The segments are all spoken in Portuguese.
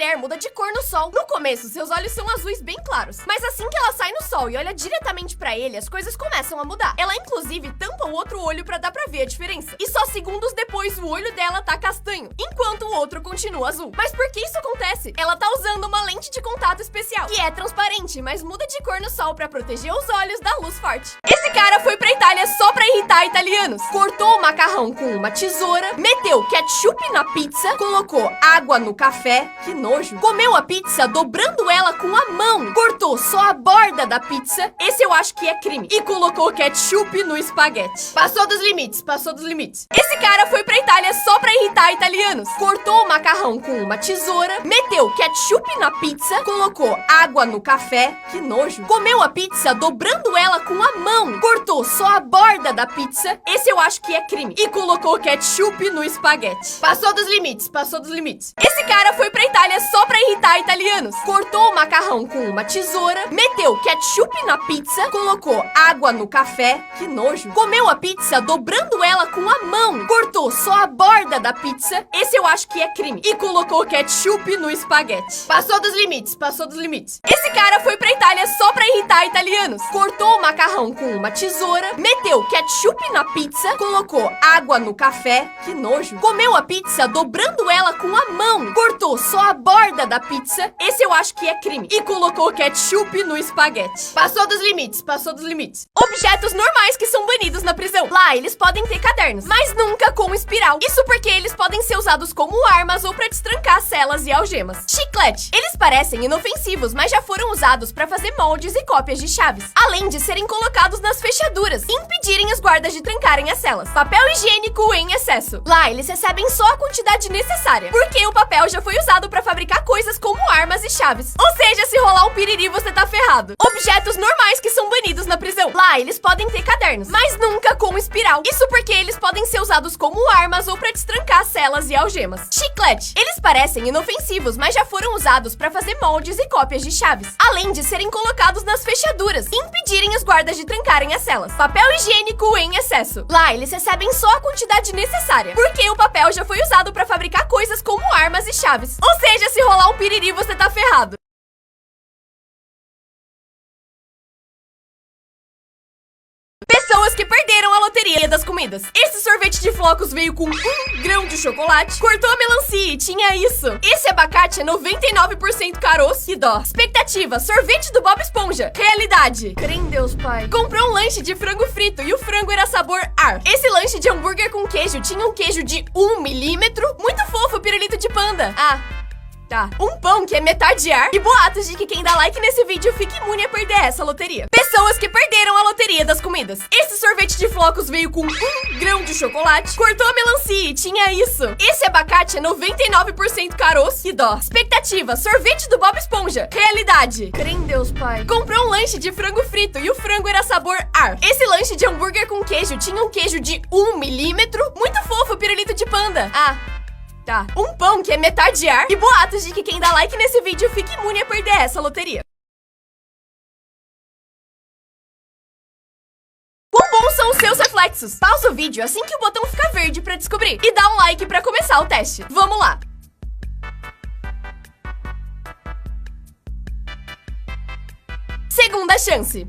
mulher muda de cor no sol. No começo, seus olhos são azuis bem claros, mas assim que ela sai no sol e olha diretamente pra ele, as coisas começam a mudar. Ela, inclusive, tampa o outro olho pra dar pra ver a diferença. E só segundos depois, o olho dela tá castanho, enquanto o outro continua azul. Mas por que isso acontece? Ela tá usando uma lente de contato especial, que é transparente, mas muda de cor no sol pra proteger os olhos da luz forte. Esse cara foi pra Itália só pra irritar italianos. Cortou o macarrão com uma tesoura, meteu ketchup na pizza, colocou água no café, que nojo. Comeu a pizza dobrando ela com a mão, cortou só a borda da pizza, esse eu acho que é crime, e colocou ketchup no espaguete. Passou dos limites, passou dos limites. Esse cara foi pra Itália só pra irritar italianos. Cortou o macarrão com uma tesoura, meteu ketchup na pizza, colocou água no café, que nojo. Comeu a pizza dobrando ela com a mão, cortou só a borda da pizza, esse eu acho que é crime, e colocou ketchup no espaguete. Passou dos limites, passou dos limites. Esse cara foi pra Itália só pra irritar italianos. Cortou o macarrão com uma tesoura, meteu ketchup na pizza, colocou água no café, que nojo. Comeu a pizza dobrando ela com a mão, cortou só a borda da pizza, esse eu acho que é crime, e colocou ketchup no espaguete. Passou dos limites, passou dos limites. Esse cara foi pra Itália só pra irritar italianos. Cortou o macarrão com uma tesoura, meteu ketchup na pizza, colocou água no café, que nojo. Comeu a pizza dobrando ela com a mão, cortou só a borda da pizza, esse eu acho que é crime, e colocou ketchup no espaguete. Passou dos limites, passou dos limites. Objetos normais que são banidos na prisão. Lá, eles podem ter cadernos, mas nunca com espiral. Isso porque eles podem ser usados como armas ou pra destrancar celas e algemas. Chiclete. Eles parecem inofensivos, mas já foram usados pra fazer moldes e cópias de chaves, além de serem colocados nas fechaduras e impedirem os guardas de trancarem as celas. Papel higiênico em excesso. Lá, eles recebem só a quantidade necessária, porque o papel já foi usado pra fabricar coisas como armas e chaves. Ou seja, se rolar um piriri, você tá ferrado. Objetos normais que são banidos na prisão. Lá, eles podem ter cadernos, mas nunca com espiral. Isso porque eles podem ser usados como armas ou pra destrancar celas e algemas. Chiclete. Eles parecem inofensivos, mas já foram usados pra fazer moldes e cópias de chaves, além de serem colocados nas fechaduras e impedirem os guardas de trancarem as celas. Papel higiênico em excesso. Lá, eles recebem só a quantidade necessária, porque o papel já foi usado pra fabricar coisas como armas e chaves. Ou seja, se rolar um piriri, você tá ferrado. Pessoas que perderam a loteria das comidas. Esse sorvete de flocos veio com 1 grão de chocolate. Cortou a melancia e tinha isso. Esse abacate é 99% caroço. Que dó. Expectativa, sorvete do Bob Esponja. Realidade, crê em Deus, pai. Comprou um lanche de frango frito e o frango era sabor ar. Esse lanche de hambúrguer com queijo tinha um queijo de 1 milímetro. Muito fofo, pirulito de panda. Tá. Um pão que é metade ar e boatos de que quem dá like nesse vídeo fica imune a perder essa loteria. Pessoas que perderam a loteria das comidas. Esse sorvete de flocos veio com 1 grão de chocolate. Cortou a melancia e tinha isso. Esse abacate é 99% caroço. Que dó. Expectativa, sorvete do Bob Esponja. Realidade, crê em Deus, pai. Comprou um lanche de frango frito e o frango era sabor ar. Esse lanche de hambúrguer com queijo tinha um queijo de 1 milímetro. Muito fofo, pirulito de panda. Tá. Um pão que é metade ar e boatos de que quem dá like nesse vídeo fica imune a perder essa loteria. Quão bons são os seus reflexos? Pausa o vídeo assim que o botão ficar verde pra descobrir e dá um like pra começar o teste. Vamos lá! Segunda chance.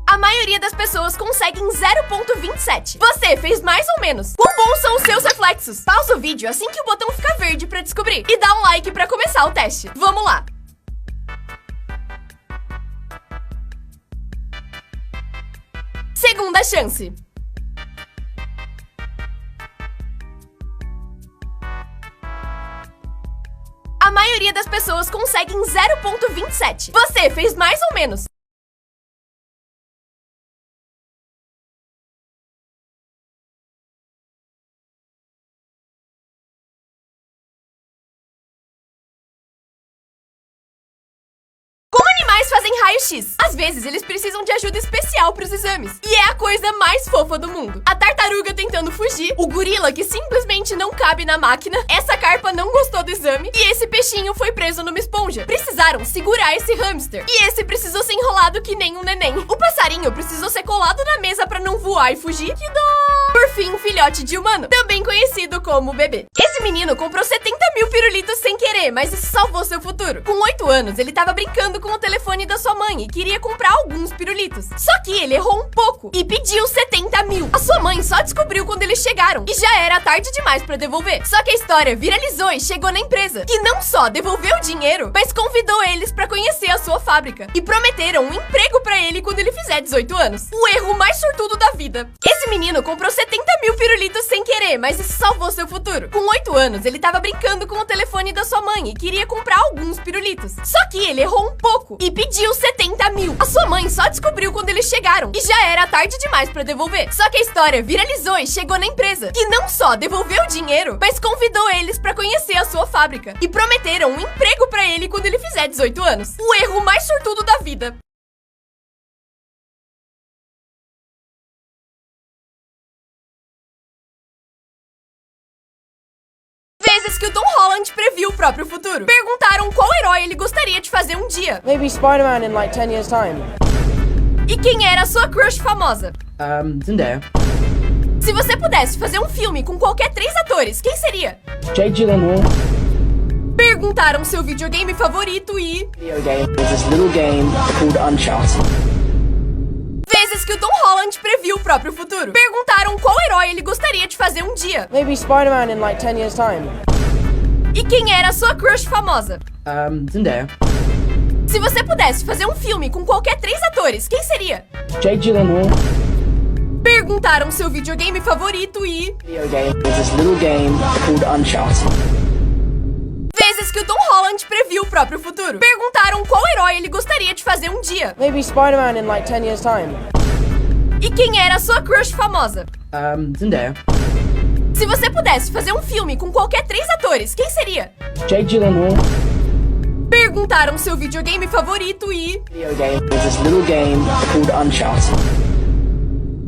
A maioria das pessoas conseguem 0,27. Você fez mais ou menos. Quão bons são os seus reflexos? Pausa o vídeo assim que o botão ficar verde pra descobrir e dá um like pra começar o teste. Vamos lá! Segunda chance. A maioria das pessoas conseguem 0,27. Você fez mais ou menos. Fazem raio-x. Às vezes, eles precisam de ajuda especial para os exames. E é a coisa mais fofa do mundo. A tartaruga tentando fugir, o gorila que simplesmente não cabe na máquina, essa carpa não gostou do exame e esse peixinho foi preso numa esponja. Precisaram segurar esse hamster e esse precisou ser enrolado que nem um neném. O passarinho precisou ser colado na mesa para não voar e fugir. Que dó! Por fim, um filhote de humano, também conhecido como bebê. Esse menino comprou 70 mil pirulitos sem querer, mas isso salvou seu futuro. Com 8 anos, ele tava brincando com o telefone da sua mãe e queria comprar alguns pirulitos. Só que ele errou um pouco e pediu 70 mil. A sua mãe só descobriu quando eles chegaram e já era tarde demais pra devolver. Só que a história viralizou e chegou na empresa, que não só devolveu o dinheiro, mas convidou eles pra conhecer a sua fábrica e prometeram um emprego pra ele quando ele fizer 18 anos. O erro mais sortudo da vida. Esse menino comprou 70 mil pirulitos sem querer, mas isso salvou seu futuro. Com 8 anos, ele tava brincando com o telefone da sua mãe e queria comprar alguns pirulitos. Só que ele errou um pouco e pediu 70 mil. A sua mãe só descobriu quando eles chegaram e já era tarde demais pra devolver. Só que a história viralizou e chegou na empresa, que não só devolveu o dinheiro, mas convidou eles pra conhecer a sua fábrica e prometeram um emprego pra ele quando ele fizer 18 anos. O erro mais sortudo da vida. Vezes que o Tom Holland previu o próprio futuro. Perguntaram qual herói ele gostaria de fazer um dia. Maybe Spider-Man in like 10 years' time. E quem era a sua crush famosa? Zendaya. Se você pudesse fazer um filme com qualquer 3 atores, quem seria? Jake Gyllenhaal. Perguntaram seu videogame favorito e... Video game is this little game called Uncharted. Vezes que o Tom Holland previu o próprio futuro. Perguntaram qual herói ele gostaria de fazer um dia. Maybe Spider-Man in like 10 years' time. E quem era a sua crush famosa? Zendaya. Se você pudesse fazer um filme com qualquer 3 atores, quem seria? Jake Gyllenhaal. Perguntaram seu videogame favorito e... Video game is this little game called Uncharted. Vezes que o Tom Holland previu o próprio futuro. Perguntaram qual herói ele gostaria de fazer um dia. Maybe Spider-Man in like 10 years' time. E quem era a sua crush famosa? Zendaya. Se você pudesse fazer um filme com qualquer 3 atores, quem seria? Jake Gyllenhaal. Perguntaram seu videogame favorito e... Video game is this little game called Uncharted.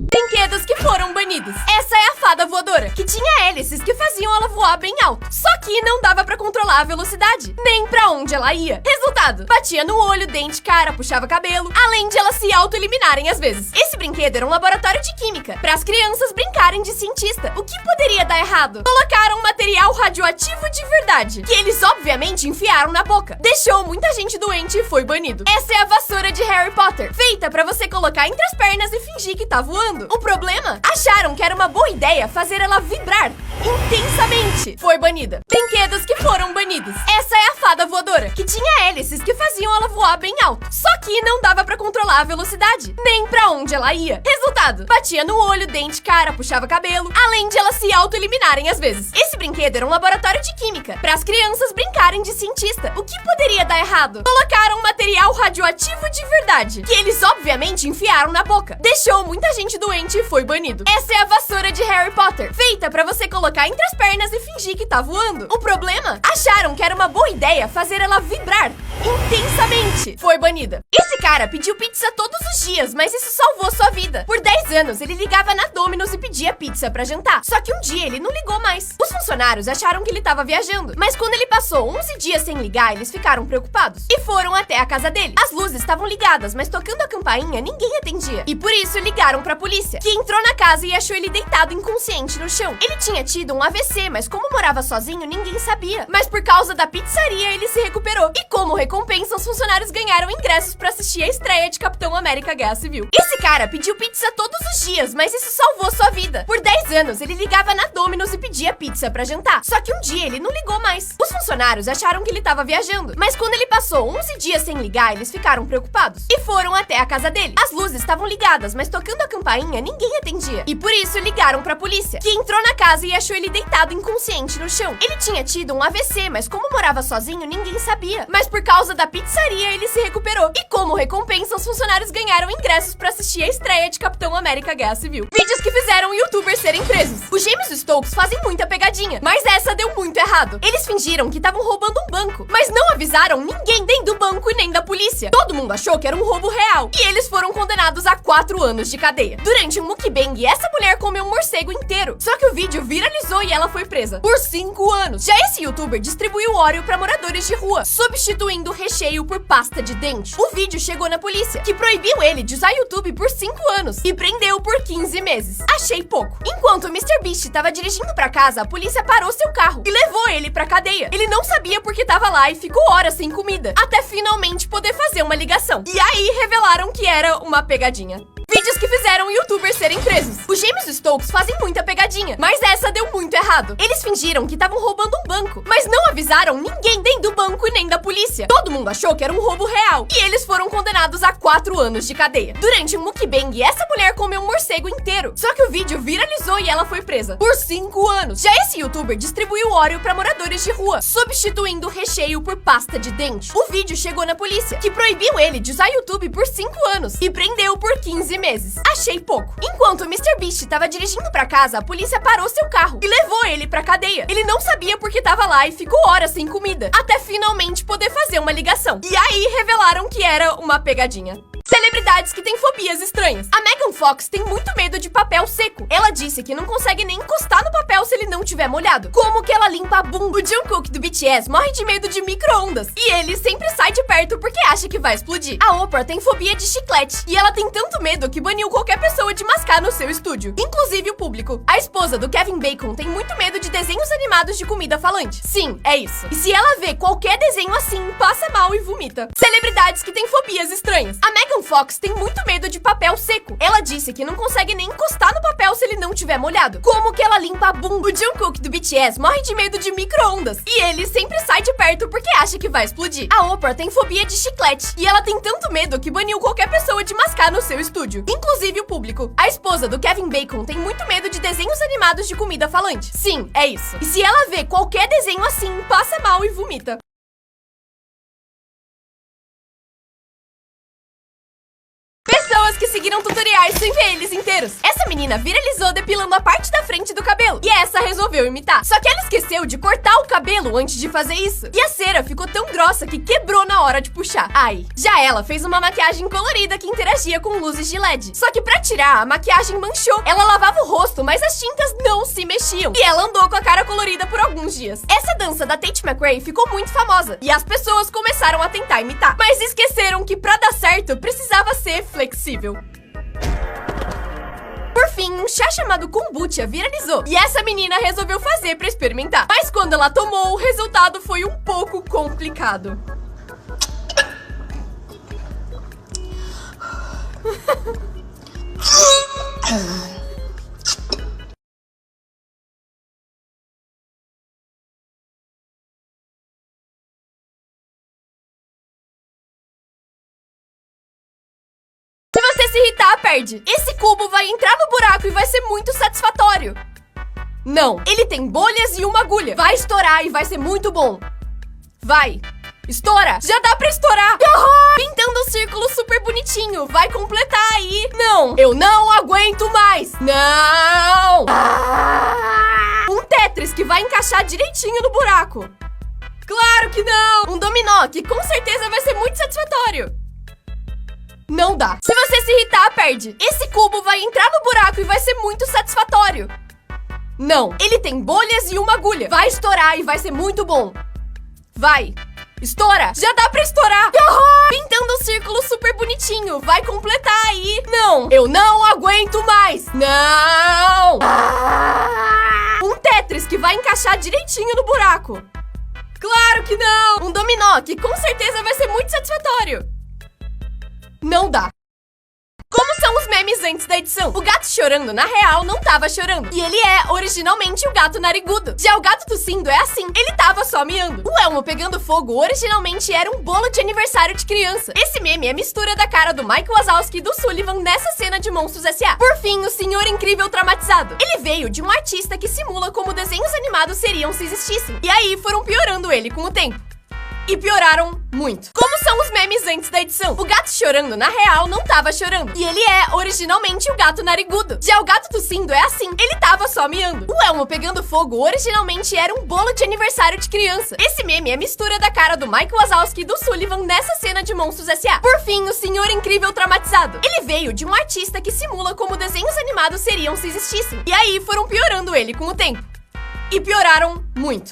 Brinquedos que foram banidos. Essa é a fada voadora, que tinha hélices que faziam ela voar bem alto. Só que não dava pra controlar a velocidade, nem pra onde ela ia. Resultado, batia no olho, dente, cara, puxava cabelo, além de elas se auto-eliminarem às vezes. Esse brinquedo era um laboratório de química, para as crianças brincarem de cientista. O que poderia dar errado? Colocaram material radioativo de verdade, que eles obviamente enfiaram na boca. Deixou muita gente doente e foi banido. Essa é a vassoura de Harry Potter, feita pra você colocar entre as pernas e fingir que tá voando. O problema? Acharam que era uma boa ideia fazer ela vibrar intensamente. Foi banida. Brinquedos que foram banidos. Essa é a fada voadora, que tinha hélices que faziam ela voar bem alto. Só que não dava pra controlar a velocidade, nem pra onde ela ia. Resultado, batia no olho, dente, cara, puxava cabelo, além de elas se auto-eliminarem às vezes. Esse brinquedo era um laboratório de química, para as crianças brincarem de cientista. O que poderia dar errado? Colocaram material radioativo de verdade, que eles obviamente enfiaram na boca. Deixou muita gente doente e foi banido. Essa é a vassoura de Harry Potter, feita pra você colocar entre as pernas e fingir que tá voando. O problema? Acharam que era uma boa ideia fazer ela vibrar intensamente. Foi banida. Esse cara pediu pizza todos os dias, mas isso salvou sua vida. Por 10 anos, ele ligava na Domino's e pedia pizza pra jantar. Só que um dia ele não ligou mais. Os funcionários acharam que ele tava viajando, mas quando ele passou 11 dias sem ligar, eles ficaram preocupados e foram até a casa dele. As luzes estavam ligadas, mas tocando a campainha, ninguém atendia. E por isso ligaram pra polícia, que entrou na casa e achou ele deitado inconsciente no chão. Ele tinha tido um AVC, mas como morava sozinho, ninguém sabia. Mas por causa da pizzaria, ele se recuperou. E como recompensa, os funcionários ganharam ingressos pra assistir a estreia de Capitão América Guerra Civil. Esse cara pediu pizza todos os dias, mas isso salvou sua vida. Por 10 anos, ele ligava na Domino's e pedia pizza pra jantar. Só que um dia ele não ligou mais. Os funcionários acharam que ele tava viajando, mas quando ele passou 11 dias sem ligar, eles ficaram preocupados e foram até a casa dele. As luzes estavam ligadas, mas tocando a campainha, ninguém atendia. E por isso ligaram pra polícia, que entrou na casa e achou ele deitado inconsciente no chão. Ele tinha tido um AVC, mas como morava sozinho, ninguém sabia. Mas por causa da pizzaria, ele se recuperou. E como recompensa, os funcionários ganharam ingressos pra assistir a estreia de Capitão América Guerra Civil. Vídeos que fizeram youtubers serem presos. Os gêmeos Stokes fazem muita pegadinha, mas essa deu muito errado. Eles fingiram que estavam roubando um banco, mas não avisaram ninguém nem do banco e nem da polícia. Todo mundo achou que era um roubo real, e eles foram condenados a 4 anos de cadeia. Durante um mukbang, essa mulher comeu um morcego inteiro. Só que o vídeo viralizou viralizou e ela foi presa por 5 anos. Já esse youtuber distribuiu Oreo pra moradores de rua, substituindo o recheio por pasta de dente. O vídeo chegou na polícia, que proibiu ele de usar YouTube por 5 anos e prendeu por 15 meses. Achei pouco. Enquanto o MrBeast tava dirigindo pra casa, a polícia parou seu carro e levou ele pra cadeia. Ele não sabia porque tava lá e ficou horas sem comida, até finalmente poder fazer uma ligação. E aí revelaram que era uma pegadinha. Vídeos que fizeram youtubers serem presos. Os gêmeos Stokes fazem muita pegadinha, mas essa deu muito errado. Eles fingiram que estavam roubando um banco, mas não avisaram ninguém nem do banco e nem da polícia. Todo mundo achou que era um roubo real, e eles foram condenados a 4 anos de cadeia. Durante um mukbang, essa mulher comeu um morcego inteiro. Só que o vídeo viralizou e ela foi presa por 5 anos. Já esse youtuber distribuiu Oreo pra moradores de rua, substituindo o recheio por pasta de dente. O vídeo chegou na polícia, que proibiu ele de usar YouTube por 5 anos e prendeu por 15 meses. Achei pouco. Enquanto o MrBeast tava dirigindo pra casa, a polícia parou seu carro e levou ele pra cadeia. Ele não sabia porque tava lá e ficou horas sem comida, até finalmente poder fazer uma ligação. E aí revelaram que era uma pegadinha. Celebridades que têm fobias estranhas. A Megan Fox tem muito medo de papel seco. Ela disse que não consegue nem encostar no papel se ele não tiver molhado. Como que ela limpa a bunda? O Jungkook do BTS morre de medo de micro-ondas. E ele sempre sai de perto porque acha que vai explodir. A Oprah tem fobia de chiclete. E ela tem tanto medo que baniu qualquer pessoa de mascar no seu estúdio, inclusive o público. A esposa do Kevin Bacon tem muito medo de desenhos animados de comida falante. Sim, é isso. E se ela vê qualquer desenho assim, passa mal e vomita. Celebridades que têm fobias estranhas. A Megan Fox tem muito medo de papel seco. Ela disse que não consegue nem encostar no papel se ele não tiver molhado. Como que ela limpa a bunda? O Jungkook do BTS morre de medo de micro-ondas. E ele sempre sai de perto porque acha que vai explodir. A Oprah tem fobia de chiclete. E ela tem tanto medo que baniu qualquer pessoa de mascar no seu estúdio, inclusive o público. A esposa do Kevin Bacon tem muito medo de desenhos animados de comida falante. Sim, é isso. E se ela vê qualquer desenho assim, passa mal e vomita. Pessoas que seguiram tutoriais sem ver eles inteiros. Essa menina viralizou depilando a parte da frente do cabelo, e essa resolveu imitar. Só que ela esqueceu de cortar o cabelo antes de fazer isso, e a cera ficou tão grossa que quebrou na hora de puxar. Ai. Já ela fez uma maquiagem colorida que interagia com luzes de LED. Só que pra tirar, a maquiagem manchou. Ela lavava o rosto, mas as tintas não se mexiam, e ela andou com a cara colorida por alguns dias. Essa dança da Tate McRae ficou muito famosa, e as pessoas começaram a tentar imitar, mas esqueceram que pra dar certo, precisava ser flexível. Por fim, um chá chamado kombucha viralizou, e essa menina resolveu fazer pra experimentar. Mas quando ela tomou, o resultado foi um pouco complicado. Se você se irritar, perde. Esse cubo vai entrar no buraco e vai ser muito satisfatório. Não, ele tem bolhas e uma agulha. Vai estourar e vai ser muito bom. Vai. Estoura. Já dá pra estourar. Pintando um círculo super bonitinho. Vai completar aí. Não, eu não aguento mais. Não. Um Tetris que vai encaixar direitinho no buraco. Claro que não. Um dominó que com certeza vai ser muito satisfatório. Não dá. Se você se irritar, perde. Esse cubo vai entrar no buraco e vai ser muito satisfatório. Não, ele tem bolhas e uma agulha. Vai estourar e vai ser muito bom. Vai. Estoura. Já dá pra estourar. Pintando um círculo super bonitinho. Vai completar aí. Não, eu não aguento mais. Não. Um Tetris que vai encaixar direitinho no buraco. Claro que não. Um dominó que com certeza vai ser muito satisfatório. Não dá. Como são os memes antes da edição? O gato chorando, na real, não tava chorando. E ele é, originalmente, o gato narigudo. Já o gato tossindo é assim. Ele tava só miando. O Elmo pegando fogo, originalmente, era um bolo de aniversário de criança. Esse meme é a mistura da cara do Mike Wazowski e do Sullivan nessa cena de Monstros S.A. Por fim, o Senhor Incrível traumatizado. Ele veio de um artista que simula como desenhos animados seriam se existissem. E aí, foram piorando ele com o tempo. E pioraram muito. Como são os memes antes da edição? O gato chorando, na real, não tava chorando. E ele é, originalmente, o gato narigudo. Já o gato tossindo é assim. Ele tava só miando. O Elmo pegando fogo, originalmente, era um bolo de aniversário de criança. Esse meme é a mistura da cara do Mike Wazowski e do Sullivan nessa cena de Monstros S.A. Por fim, o Senhor Incrível traumatizado. Ele veio de um artista que simula como desenhos animados seriam se existissem. E aí, foram piorando ele com o tempo. e pioraram muito.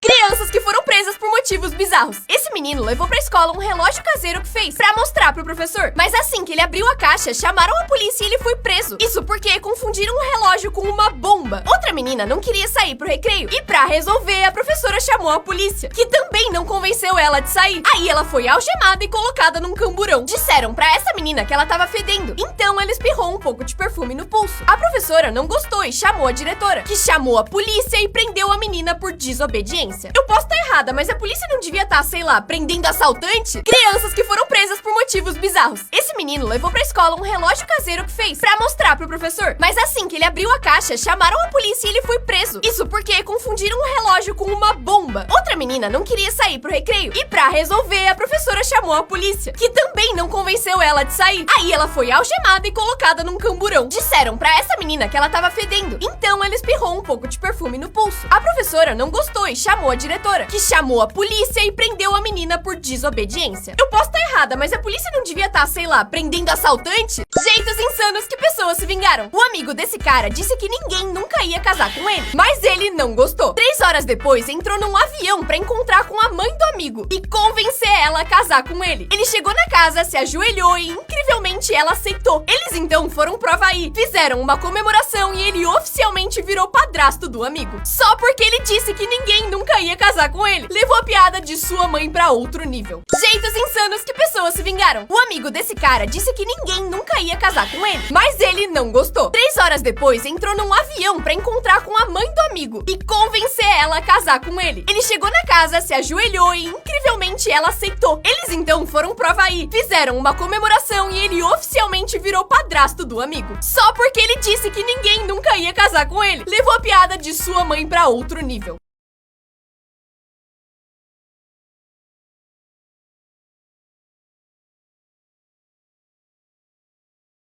Crianças que foram presas por motivos bizarros. Esse menino levou pra escola um relógio caseiro que fez pra mostrar pro professor. Mas assim que ele abriu a caixa, chamaram a polícia e ele foi preso. Isso porque confundiram o relógio com uma bomba. Outra menina não queria sair pro recreio. E pra resolver, a professora chamou a polícia, que também não convenceu ela de sair. Aí ela foi algemada e colocada num camburão. Disseram pra essa menina que ela tava fedendo. Então ela espirrou um pouco de perfume no pulso. A professora não gostou e chamou a diretora, que chamou a polícia e prendeu a menina por desobediência. Eu posso estar errada, mas a polícia não devia estar, sei lá, prendendo assaltante? Crianças que foram presas por motivos bizarros. Esse menino levou pra escola um relógio caseiro que fez pra mostrar pro professor. Mas assim que ele abriu a caixa, chamaram a polícia e ele foi preso. Isso porque confundiram o relógio com uma bomba. Outra menina não queria sair pro recreio. E pra resolver, a professora chamou a polícia, que também não convenceu ela de sair. Aí ela foi algemada e colocada num camburão. Disseram pra essa menina que ela tava fedendo. Então ela espirrou um pouco de perfume no pulso. A professora não gostou e chamou a diretora, que chamou a polícia e prendeu a menina por desobediência. Eu posso estar errada, mas a polícia não devia estar, sei lá, prendendo assaltante? Jeitos insanos que pessoas se vingaram. O amigo desse cara disse que ninguém nunca ia casar com ele, mas ele não gostou. 3 horas depois, entrou num avião pra encontrar com a mãe do amigo e convencer ela a casar com ele. Ele chegou na casa, se ajoelhou e, incrivelmente, ela aceitou. Eles então foram pro Havaí, fizeram uma comemoração e ele oficialmente virou padrasto do amigo. Só porque ele disse que ninguém nunca ia casar com ele. Levou a piada de sua mãe pra outro nível. Jeitos insanos que pessoas se vingaram. O amigo desse cara disse que ninguém nunca ia casar com ele, mas ele não gostou. 3 horas depois, entrou num avião pra encontrar com a mãe do amigo e convencer ela a casar com ele. Ele chegou na casa, se ajoelhou e, incrivelmente, ela aceitou. Eles então foram pro Havaí, fizeram uma comemoração e ele oficialmente virou padrasto do amigo. Só porque ele disse que ninguém nunca ia casar com ele. Levou a piada de sua mãe pra outro nível.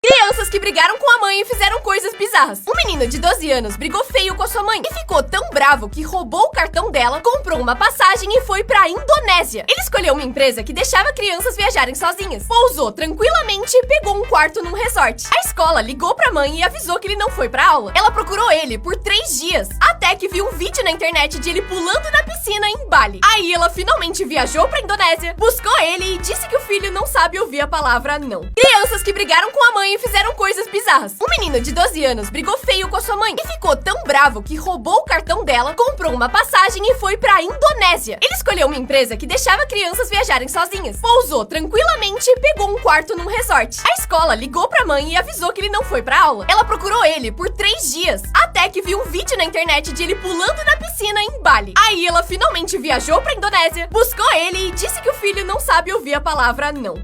Crianças que brigaram com a mãe e fizeram coisas bizarras. Um menino de 12 anos brigou feio com a sua mãe e ficou tão bravo que roubou o cartão dela, comprou uma passagem e foi pra Indonésia. Ele escolheu uma empresa que deixava crianças viajarem sozinhas, pousou tranquilamente e pegou um quarto num resort. A escola ligou pra mãe e avisou que ele não foi pra aula. Ela procurou ele por 3 dias, até que viu um vídeo na internet de ele pulando na piscina em Bali. Aí ela finalmente viajou pra Indonésia, buscou ele e disse que o filho não sabe ouvir a palavra não. Crianças que brigaram com a mãe e fizeram coisas bizarras. Um menino de 12 anos brigou feio com a sua mãe e ficou tão bravo que roubou o cartão dela, comprou uma passagem e foi pra Indonésia. Ele escolheu uma empresa que deixava crianças viajarem sozinhas, pousou tranquilamente e pegou um quarto num resort. A escola ligou pra mãe e avisou que ele não foi pra aula. Ela procurou ele por 3 dias, até que viu um vídeo na internet de ele pulando na piscina em Bali. Aí ela finalmente viajou pra Indonésia, buscou ele e disse que o filho não sabe ouvir a palavra não.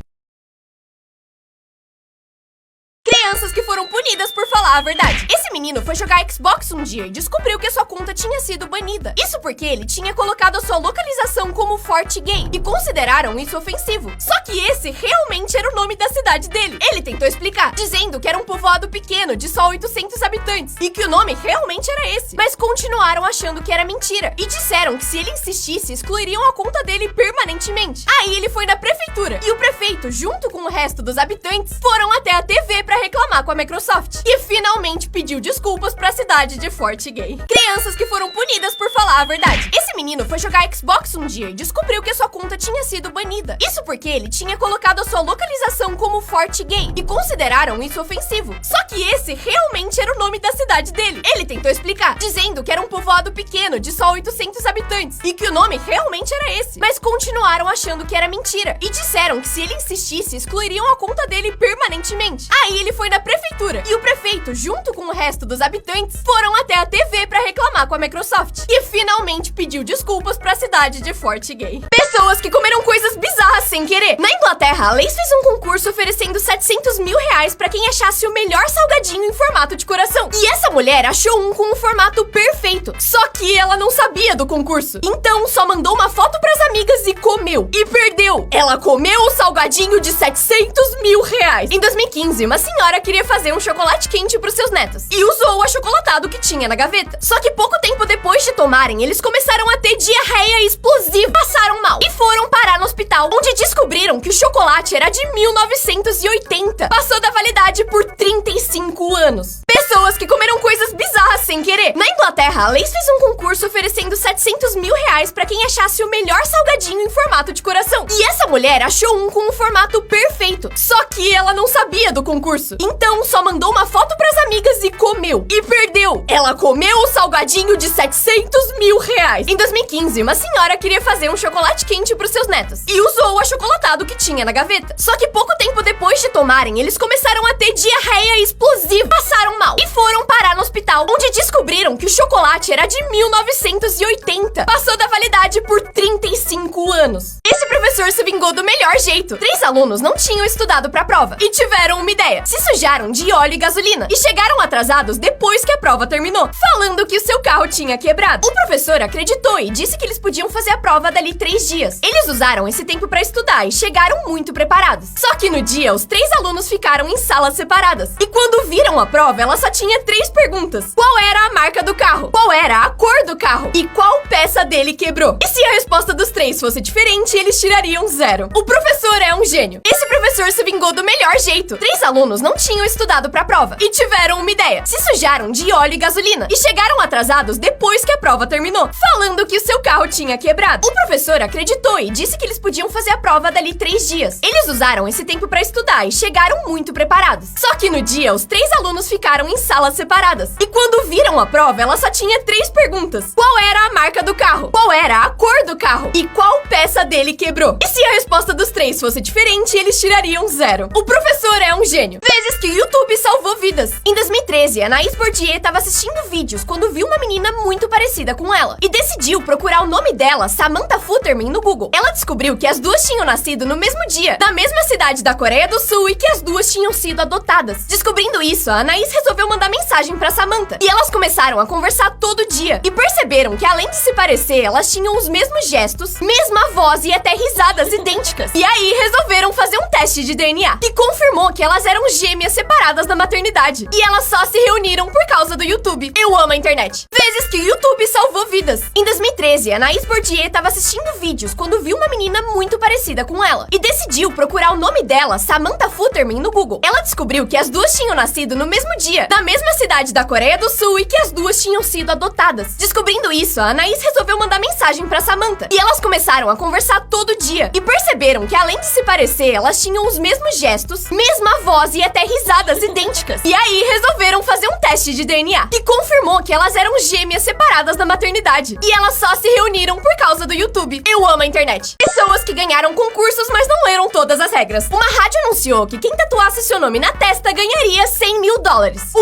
Crianças que foram punidas por falar a verdade. Esse menino foi jogar Xbox um dia e descobriu que a sua conta tinha sido banida. Isso porque ele tinha colocado a sua localização como ForteGay e consideraram isso ofensivo. Só que esse realmente era o nome da cidade dele. Ele tentou explicar, dizendo que era um povoado pequeno de só 800 habitantes e que o nome realmente era esse. Mas continuaram achando que era mentira e disseram que se ele insistisse, excluiriam a conta dele permanentemente. Aí ele foi na prefeitura e o prefeito, junto com o resto dos habitantes, foram até a TV pra reclamar com a Microsoft e finalmente pediu desculpas pra cidade de ForteGay. Crianças que foram punidas por falar a verdade. Esse menino foi jogar Xbox um dia e descobriu que a sua conta tinha sido banida. Isso porque ele tinha colocado a sua localização como ForteGay e consideraram isso ofensivo. Só que esse realmente era o nome da cidade dele. Ele tentou explicar, dizendo que era um povoado pequeno de só 800 habitantes e que o nome realmente era esse. Mas continuaram achando que era mentira e disseram que se ele insistisse, excluiriam a conta dele permanentemente. Aí ele foi na prefeitura e o prefeito, junto com o resto dos habitantes, foram até a TV pra reclamar com a Microsoft e finalmente pediu desculpas pra cidade de ForteGay. Pessoas que comeram coisas bizarras sem querer. Na Inglaterra, a Lays fez um concurso oferecendo 700 mil reais pra quem achasse o melhor salgadinho em formato de coração. E essa mulher achou um com um formato perfeito, só que ela não sabia do concurso. Então só mandou uma foto pras amigas e comeu. E perdeu. Ela comeu o salgadinho de 700 mil reais. Em 2015, uma senhora queria fazer um chocolate quente pros seus netos e usou o achocolatado que tinha na gaveta. Só que pouco tempo depois de tomarem, eles começaram a ter diarreia explosiva, passaram mal e foram parar no hospital hospital, onde descobriram que o chocolate era de 1980. Passou da validade por 35 anos. Pessoas que comeram coisas bizarras sem querer. Na Inglaterra, a Lay's fez um concurso oferecendo 700 mil reais pra quem achasse o melhor salgadinho em formato de coração. E essa mulher achou um com um formato perfeito. Só que ela não sabia do concurso. Então, só mandou uma foto pras amigas e comeu. E perdeu. Ela comeu o salgadinho de 700 mil reais. Em 2015, uma senhora queria fazer um chocolate quente pros seus netos. E usou o achocolatado que tinha na gaveta. Só que pouco tempo depois de tomarem, eles começaram a ter diarreia explosiva. Passaram mal. E foram parar no hospital, onde descobriram que o chocolate era de 1980. Passou da validade por 35 anos. Esse professor se vingou do melhor jeito. 3 alunos não tinham estudado pra prova e tiveram uma ideia. Se sujaram de óleo e gasolina e chegaram atrasados depois que a prova terminou, falando que o seu carro tinha quebrado. O professor acreditou e disse que eles podiam fazer a prova dali 3 dias. Eles usaram esse tempo pra estudar e chegaram muito preparados. Só que no dia, os 3 alunos ficaram em salas separadas. E quando viram a prova, ela só tinha 3 perguntas. Qual era a marca do carro? Qual era a cor do carro? E qual peça dele quebrou? E se a resposta dos 3 fosse diferente, eles tirariam 0. O professor é um gênio. Esse professor se vingou do melhor jeito. 3 alunos não tinham estudado pra prova e tiveram uma ideia. Se sujaram de óleo e gasolina e chegaram atrasados depois que a prova terminou, falando que o seu carro tinha quebrado. O professor acreditou e disse que eles podiam fazer a prova dali 3 dias. Eles usaram esse tempo pra estudar e chegaram muito preparados. Só que no dia, os 3 alunos ficaram em salas separadas. E quando viram a prova, ela só tinha 3 perguntas. Qual era a marca do carro? Qual era a cor do carro? E qual peça dele quebrou? E se a resposta dos 3 fosse diferente, eles tirariam 0. O professor é um gênio. Vezes que o YouTube salvou vidas. Em 2013, a Anaïs Bordier estava assistindo vídeos quando viu uma menina muito parecida com ela e decidiu procurar o nome dela, Samantha Futterman, no Google. Ela descobriu que as duas tinham nascido no mesmo dia, na mesma cidade da Coreia do Sul e que as duas tinham sido adotadas. Descobrindo isso, a Anaïs resolveu mandar mensagem pra Samantha e elas começaram a conversar todo dia e perceberam que, além de se parecer, elas tinham os mesmos gestos, mesma voz e até risadas idênticas. E aí resolveram fazer um teste de DNA que confirmou que elas eram gêmeas separadas na maternidade. E elas só se reuniram por causa do YouTube. Eu amo a internet. Vezes que o YouTube salvou vidas. Em 2013, a Anaïs Bordier estava assistindo vídeos quando viu uma menina muito parecida com ela e decidiu procurar o nome dela, Samantha Futterman, no Google. Ela descobriu que as duas tinham nascido no mesmo dia, na mesma cidade da Coreia do Sul e que as duas tinham sido adotadas. Descobrindo isso, a Anaïs resolveu mandar mensagem pra Samantha e elas começaram a conversar todo dia e perceberam que, além de se parecer, elas tinham os mesmos gestos, mesma voz e até risadas idênticas. E aí resolveram fazer um teste de DNA que confirmou que elas eram gêmeas separadas na maternidade. E elas só se reuniram por causa do YouTube. Eu amo a internet. Pessoas que ganharam concursos, mas não leram todas as regras. Uma rádio anunciou que quem tatuasse seu nome na testa ganharia $100 mil.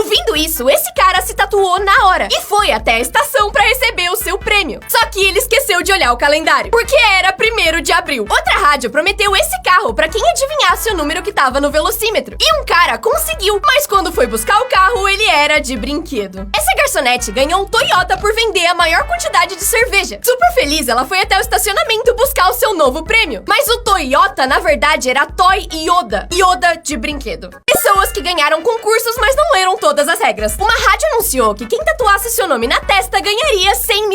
Ouvindo isso, esse cara se tatuou na hora e foi até a estação pra receber o seu prêmio. Só que ele esqueceu de olhar o calendário, porque era 1º de abril. Outra rádio prometeu esse carro pra quem adivinhasse o número que tava no velocímetro. E um cara conseguiu, mas quando foi buscar o carro, ele era de brinquedo. Essa garçonete ganhou um Toyota por vender a maior quantidade de cerveja. Super feliz, ela foi até o estacionamento buscar o seu novo prêmio. Mas o Toyota, na verdade, era Toy Yoda. Yoda de brinquedo. Pessoas que ganharam concursos, mas não leram todas as regras. Uma rádio anunciou que quem tatuasse seu nome na testa ganharia $100 mil.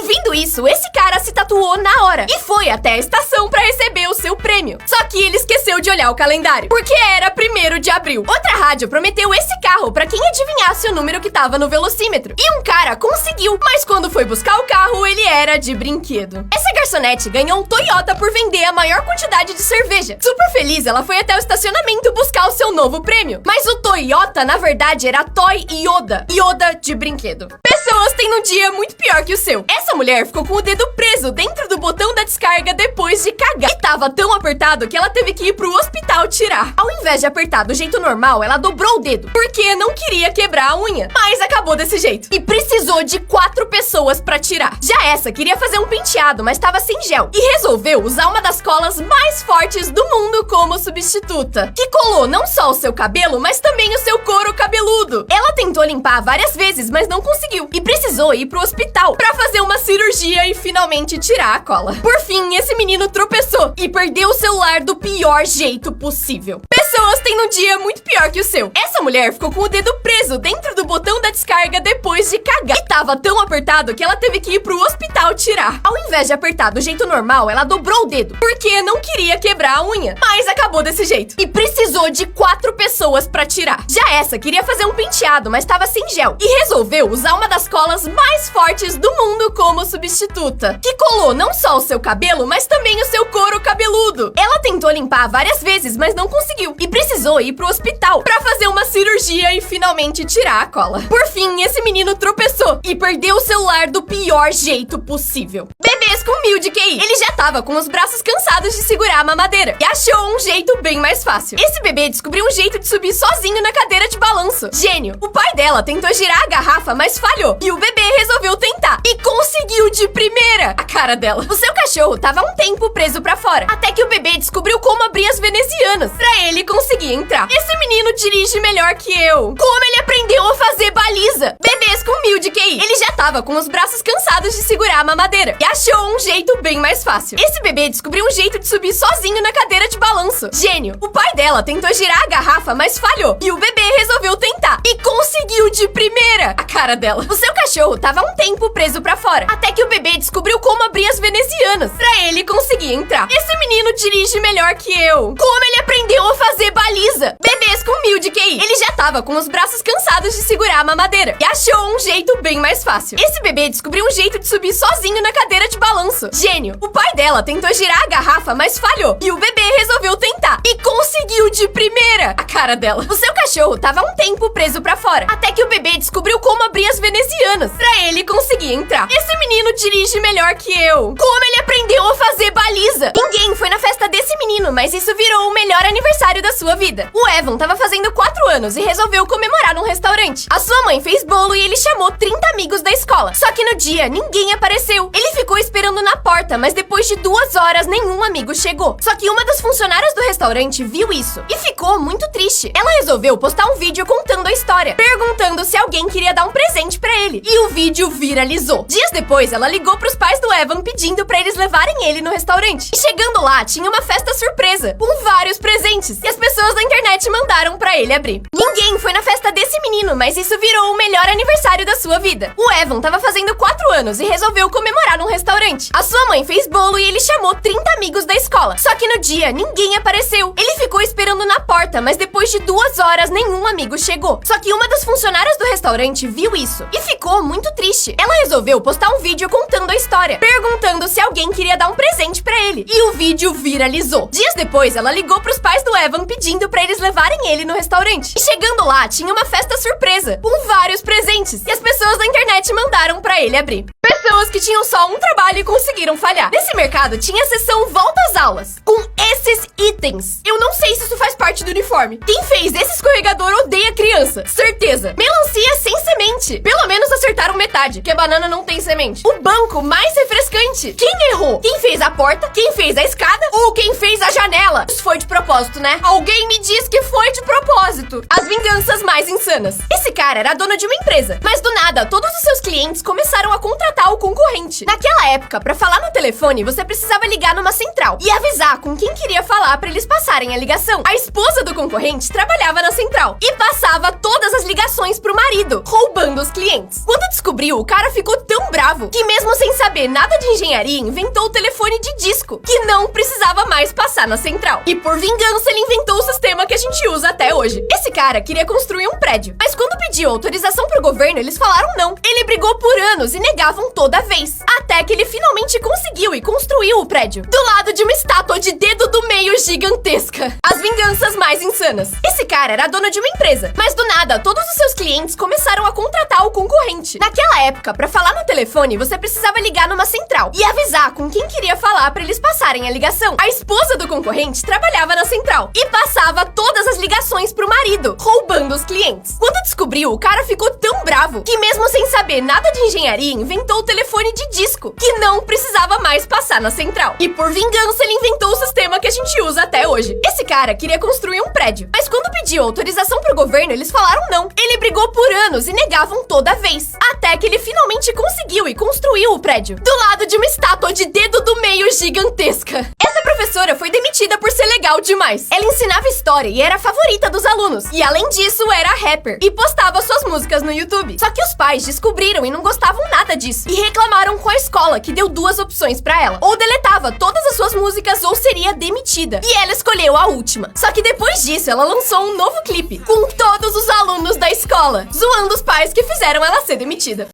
Ouvindo isso, esse cara se tatuou na hora e foi até a estação pra receber o seu prêmio. Só que ele esqueceu de olhar o calendário, porque era 1º de abril. Outra rádio prometeu esse carro pra quem adivinhasse o número que tava no velocímetro. E um cara conseguiu, mas quando foi buscar o carro, ele era de brinquedo. Essa garçonete ganhou um Toyota por vender a maior quantidade de cerveja. Super feliz, ela foi até o estacionamento buscar o seu novo prêmio. Mas o Toyota, na verdade, era Toy Yoda. Yoda de brinquedo. Pessoas têm um dia muito pior que o seu. Essa mulher ficou com o dedo preso dentro do botão da descarga depois de cagar. E tava tão apertado que ela teve que ir pro hospital tirar. Ao invés de apertar do jeito normal, ela dobrou o dedo, porque não queria quebrar a unha. Mas acabou desse jeito. E precisou de 4 pessoas pra tirar. Já essa queria fazer um penteado, mas tava sem gel. E resolveu usar uma das colas mais fortes do mundo como substituta, que colou não só o seu cabelo, mas também o seu couro cabeludo. Ela tentou limpar várias vezes, mas não conseguiu. E precisou ir pro hospital pra fazer uma cirurgia e finalmente tirar a cola. Por fim, esse menino tropeçou e perdeu o celular do pior jeito possível. pessoas têm um dia muito pior que o seu. Essa mulher ficou com o dedo preso dentro do botão da descarga depois de cagar. E tava tão apertado que ela teve que ir pro hospital tirar. Ao invés de apertar do jeito normal, ela dobrou o dedo, porque não queria quebrar a unha. Mas acabou desse jeito. E precisou de 4 pessoas pra tirar. Já essa queria fazer um penteado, mas tava sem gel. E resolveu usar uma das colas mais fortes do mundo como substituta. Que colou não só o seu cabelo, mas também o seu couro cabeludo. Ela tentou limpar várias vezes, mas não conseguiu. E precisou ir pro hospital pra fazer uma cirurgia e finalmente tirar a cola. Por fim, esse menino tropeçou e perdeu o celular do pior jeito possível. Bebês com 1000 de QI. Ele já tava com os braços cansados de segurar a mamadeira e achou um jeito bem mais fácil. Esse bebê descobriu um jeito de subir sozinho na cadeira de balanço. Gênio! O pai dela tentou girar a garrafa, mas falhou. E o bebê resolveu tentar. E conseguiu de primeira! A cara dela. O seu cachorro tava há um tempo preso pra fora. Até que o bebê descobriu como abrir as venezianas pra ele conseguir entrar. Esse menino dirige melhor que eu. Como ele aprendeu a fazer baliza? Bebês com 1000 de QI. Ele já tava com os braços cansados de segurar a mamadeira e achou um jeito bem mais fácil. Esse bebê descobriu um jeito de subir sozinho na cadeira de balanço. Gênio! O pai dela tentou girar a garrafa, mas falhou. E o bebê resolveu tentar. E conseguiu de primeira! A cara dela. O seu cachorro tava há um tempo preso pra fora. Até que o bebê descobriu como abrir as venezianas pra ele conseguir entrar. Esse menino dirige melhor que eu. Como ele aprendeu a fazer baliza? Bebês com 1000 de QI. Ele já tava com os braços cansados de segurar a mamadeira e achou um jeito bem mais fácil. Esse bebê descobriu um jeito de subir sozinho na cadeira de balanço. Gênio! O pai dela tentou girar a garrafa, mas falhou. E o bebê resolveu tentar. E conseguiu de primeira! A cara dela. O seu cachorro tava há um tempo preso pra fora. Até que o bebê descobriu como abrir as venezianas pra ele conseguir entrar. Esse menino dirige melhor que eu. Como ele aprendeu a fazer baliza? Ninguém foi na festa desse menino, mas isso virou o melhor aniversário da sua vida. O Evan tava fazendo 4 anos e resolveu comemorar num restaurante. A sua mãe fez bolo e ele chamou 30 amigos da escola. Só que no dia, ninguém apareceu. Ele ficou esperando na porta, mas depois de 2 horas, nenhum amigo chegou. Só que uma das funcionárias do restaurante viu isso e ficou muito triste. Ela resolveu postar um vídeo contando a história, perguntando se alguém queria dar um presente pra ele. E o vídeo viralizou. Dias depois, ela ligou pros pais do Evan pedindo pra eles levarem ele no restaurante. E chegando lá, tinha uma festa surpresa, com vários presentes. E as pessoas da internet mandaram pra ele abrir. Ninguém foi na festa desse menino, mas isso virou o melhor aniversário da sua vida. O Evan tava fazendo 4 anos e resolveu comemorar num restaurante. A sua mãe fez bolo e ele chamou 30 amigos da escola. Só que no dia, ninguém apareceu. Ele ficou esperando na porta, mas depois de 2 horas, nenhum amigo chegou. Só que uma das funcionárias do restaurante viu isso e ficou muito triste. Ela resolveu postar um vídeo contando a história, perguntando se alguém queria dar um presente pra ele. E o vídeo viralizou. Dias depois, ela ligou pros pais do Evan pedindo pra eles levarem ele no restaurante. E chegando lá, tinha uma festa surpresa, com vários presentes. E as pessoas da internet mandaram pra ele abrir. Pessoas que tinham só um trabalho e conseguiram falhar. Nesse mercado, tinha a seção Volta às Aulas, com esses itens. Eu não sei se isso faz parte do uniforme. Quem fez esse escorregador odeia criança. Certeza. Melancia sem semente. Pelo menos acertaram metade, que a banana não tem semente. O banco mais refrescante. Quem errou? Quem fez a porta? Quem fez a escada? Ou quem fez a janela? Isso foi de propósito, né? Alguém me diz que foi de propósito. As vinganças mais insanas. Esse cara era dono de uma empresa, mas do nada, todos os seus clientes começaram a contratar o concorrente. Naquela época, pra falar no telefone, você precisava ligar numa central e avisar com quem queria falar pra eles passarem a ligação. A esposa do concorrente trabalhava na central e passava todas as ligações pro marido, roubando os clientes. Quando descobriu, o cara ficou tão bravo que mesmo sem saber nada de engenharia, inventou o telefone de disco, que não precisava mais passar na central. E por vingança, ele inventou o sistema que a gente usa até hoje. Esse cara queria construir um prédio, mas quando pediu autorização pro governo, eles falaram não. Ele brigou por anos e negavam toda vez, até que ele finalmente conseguiu e construiu o prédio, do lado de uma estátua de dedo do meio gigantesca. As vinganças mais insanas. Esse cara era dono de uma empresa, mas do nada, todos os seus clientes começaram a contratar o concorrente. Naquela época, pra falar no telefone, você precisava ligar numa central e avisar com quem queria falar pra eles passarem a ligação. A esposa do concorrente trabalhava na central e passava todas as ligações pro marido, roubando os clientes. Quando descobriu, o cara ficou tão bravo que mesmo sem saber nada de engenharia, inventou o telefone de disco, que não precisava mais passar na central. E por vingança, ele inventou o sistema que a gente usa até hoje. Esse cara queria construir um prédio, mas quando pediu autorização pro governo, eles falaram não. Ele brigou por anos e negavam toda vez, até que ele finalmente conseguiu e construiu o prédio, do lado de uma estátua de dedo do meio gigantesca. Essa professora foi demitida demitida por ser legal demais. Ela ensinava história e era a favorita dos alunos. E além disso, era rapper e postava suas músicas no YouTube. Só que os pais descobriram e não gostavam nada disso. E reclamaram com a escola, que deu duas opções pra ela. Ou deletava todas as suas músicas ou seria demitida. E ela escolheu a última. Só que depois disso, ela lançou um novo clipe com todos os alunos da escola, zoando os pais que fizeram ela ser demitida.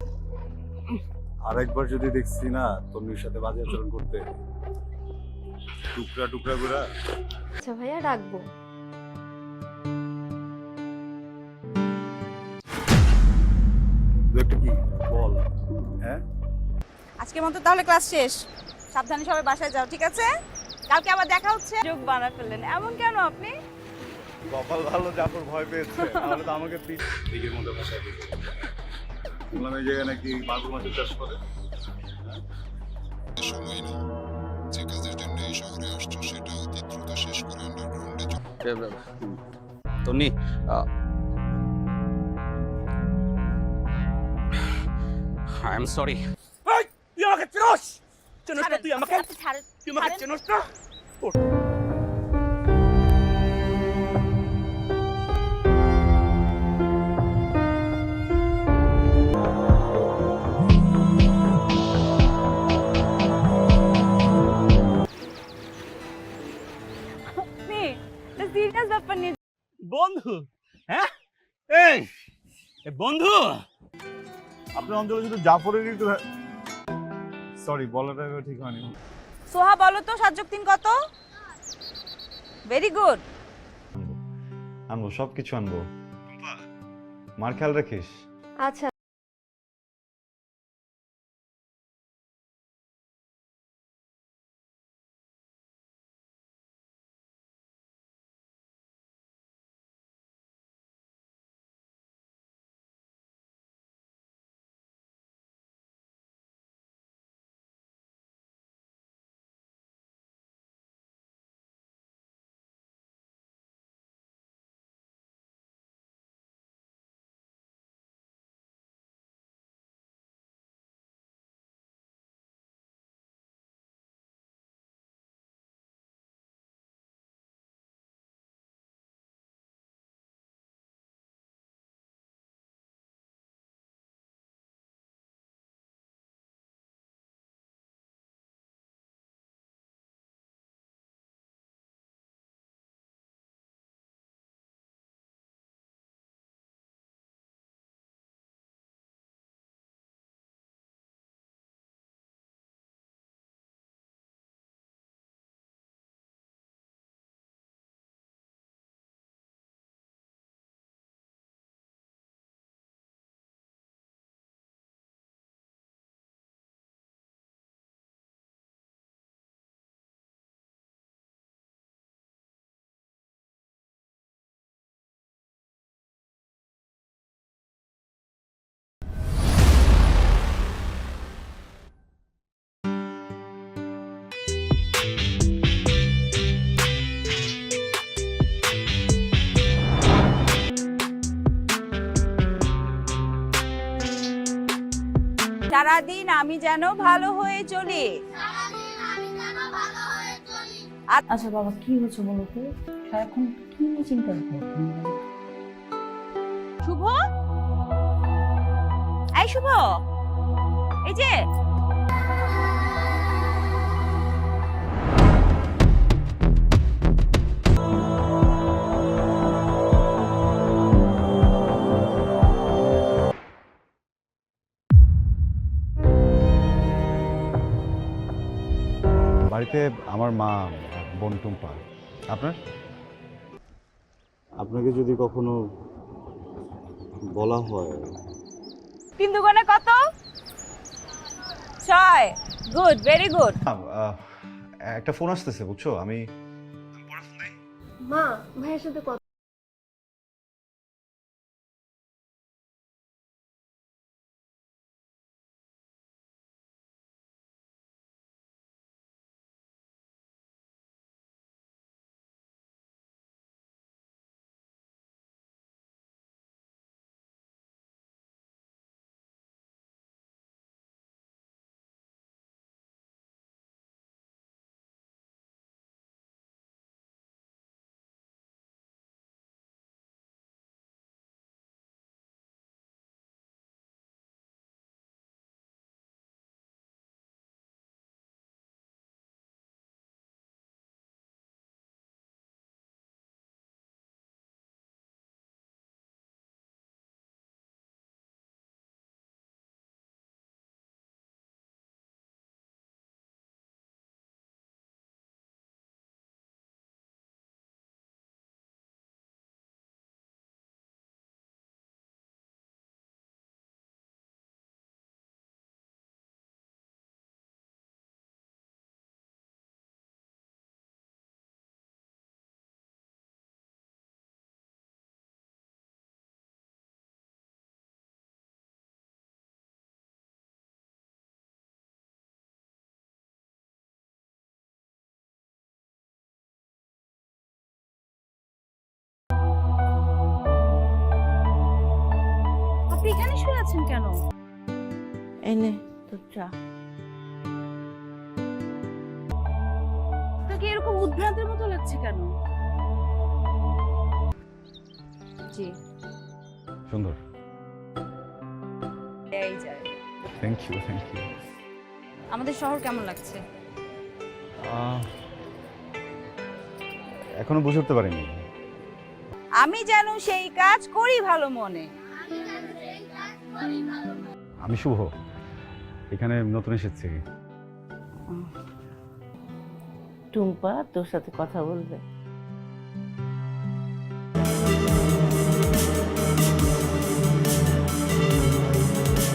আরেকবার যদি দেখছি না তন্নির সাথে বাজে আচরণ করতে টুকরা টুকরা করে আচ্ছা ভাইয়া, রাখবো। একটা কি বল হ্যাঁ আজকের মতো তাহলে ক্লাস শেষ। সাবধানে সবাই বাসায় যাও, ঠিক আছে? কালকে আবার দেখা হচ্ছে। যোগ বানা ফেললেন, এমন কেন আপনি? কপাল ভালো জাফর ভয় পেয়েছে তাহলে তো আমাকে দিকের মধ্যে ভাষা দিবে বললাম এই জায়গায় নাকি মাগুর মাছের চাষ করে সময় নেই যে কাজের জন্য এই শহরে আসছো সেটা অতি দ্রুত শেষ করে আন্ডারগ্রাউন্ডে তন্নি আই এম সরি। তুই আমাকে চিনোস? চিনোস না ছাড়েন, তুই আমাকে? আচ্ছা, ছাড়েন, তুই আমাকে ছাড়েন। চিনোস না? আপনি সিরিয়াস ব্যাপার নিয়ে বন্ধু, হ্যাঁ? এই এ বন্ধু, আপনার অঞ্চলে শুধু জাফরেরই তো সরি বলাটা ঠিক হয়নি সোহা বলো তো 7 যোগ 3 কত? Very good. আনবো সব কিছু আনবো মার খেয়াল রাখিস আচ্ছা। সারাদিন আমি যেন ভালো হয়ে চলি। আচ্ছা বাবা, কি হচ্ছে বলো তো? সারাক্ষণ কি নিয়ে চিন্তা করছো? শুভ, এই শুভ, এই যে বাড়িতে আমার মা বোন টুম্পা আপনার আপনাকে যদি কখনো বলা হয় 3 দুগুণে কত? 6। Good, very good. একটা ফোন আসতেছে বুঝছো আমি মা, ভাইয়ের সাথে কথা আছেন কেন? এনে তোর চা। আপনাকে এরকম উদ্ভ্রান্তের মতো লাগছে কেন? জি, সুন্দর। এই যায়। Thank you. আমাদের শহর কেমন লাগছে? এখনো বুঝে উঠতে পারিনি। আমি যেন সেই কাজ করি ভালো মনে। আমি শুভ, এখানে নতুন এসেছি। টুম্পা তোর সাথে কথা বলবে।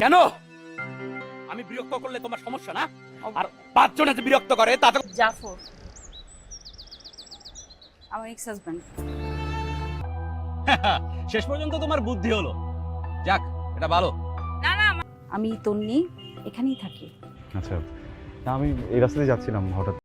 কেন? আমি বিরক্ত করলে তোমার সমস্যা না? আর 5 জনে যে বিরক্ত করে তাতে জাফর, আমার এক্স হাজব্যান্ড। শেষ পর্যন্ত তোমার বুদ্ধি হলো। যাক, এটা ভালো। না না, আমি তন্নি, এখানেই থাকি। আচ্ছা, না আমি এই রাস্তাতে যাচ্ছিলাম, হঠাৎ